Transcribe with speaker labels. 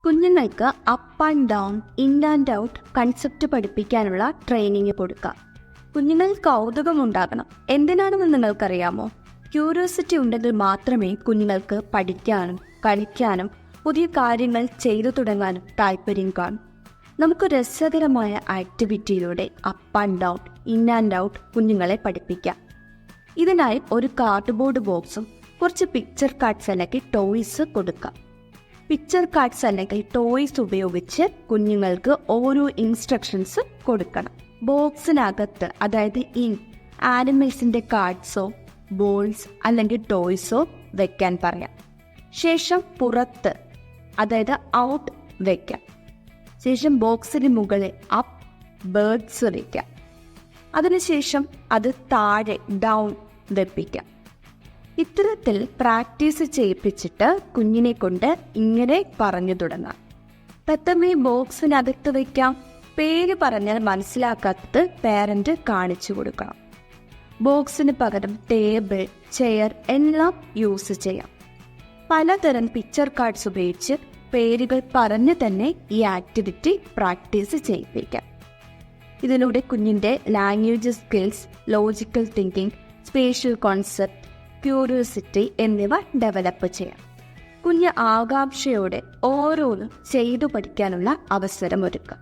Speaker 1: കുഞ്ഞുങ്ങൾക്ക് up and down, in and out concept പഠിപ്പിക്കാനുള്ള training കൊടുക്കാം. കുഞ്ഞുങ്ങൾ കൗതുകമുണ്ടാകണം. എന്തിനാണെന്ന് നിങ്ങൾക്കറിയാമോ? ക്യൂരിയോസിറ്റി ഉണ്ടെങ്കിൽ മാത്രമേ കുഞ്ഞുങ്ങൾക്ക് പഠിക്കാനും കളിക്കാനും പുതിയ കാര്യങ്ങൾ ചെയ്തു തുടങ്ങാനും താല്പര്യം കാണും. നമുക്ക് രസകരമായ ആക്ടിവിറ്റിയിലൂടെ up and down, in and out കുഞ്ഞുങ്ങളെ പഠിപ്പിക്കാം. ഇതിനായി ഒരു കാർഡ്ബോർഡ് ബോക്സും കുറച്ച് പിക്ചർ കാർഡ്സ് അല്ലെങ്കിൽ ടോയ്സ് കൊടുക്കാം. പിക്ചർ കാർഡ്സ് അല്ലെങ്കിൽ ടോയ്സ് ഉപയോഗിച്ച് കുഞ്ഞുങ്ങൾക്ക് ഓരോ ഇൻസ്ട്രക്ഷൻസ് കൊടുക്കണം. ബോക്സിനകത്ത്, അതായത് ആനിമൽസിന്റെ കാർഡ്സോ ബോൾസ് അല്ലെങ്കിൽ ടോയ്സോ വെക്കാൻ പറയാം. ശേഷം പുറത്ത്, അതായത് ഔട്ട് വെക്കാം. ശേഷം ബോക്സിന് മുകളിൽ അപ്പ് ബേർഡ്സ് വെക്കാം. അതിനുശേഷം അത് താഴെ ഡൗൺ വെപ്പിക്കാം. ഇത്തരത്തിൽ പ്രാക്ടീസ് ചെയ്യിപ്പിച്ചിട്ട് കുഞ്ഞിനെ കൊണ്ട് ഇങ്ങനെ പറഞ്ഞു തുടങ്ങാം. പെട്ടെന്ന് ബോക്സിനകത്ത് വയ്ക്കാം. പേര് പറഞ്ഞാൽ മനസ്സിലാക്കാത്തത് പേരന്റ് കാണിച്ചു കൊടുക്കണം. ബോക്സിന് പകരം ടേബിൾ, ചെയർ എല്ലാം യൂസ് ചെയ്യാം. പലതരം പിക്ചർ കാർഡ്സ് ഉപയോഗിച്ച് പേരുകൾ പറഞ്ഞ് തന്നെ ഈ ആക്ടിവിറ്റി പ്രാക്ടീസ് ചെയ്യിപ്പിക്കാം. ഇതിലൂടെ കുഞ്ഞിൻ്റെ language skills, logical thinking, spatial concept, curiosity എന്നിവ ഡെവലപ്പ് ചെയ്യാം. കുഞ്ഞ് ആകാംക്ഷയോടെ ഓരോന്നും ചെയ്തു പഠിക്കാനുള്ള അവസരം ഒരുക്കാം.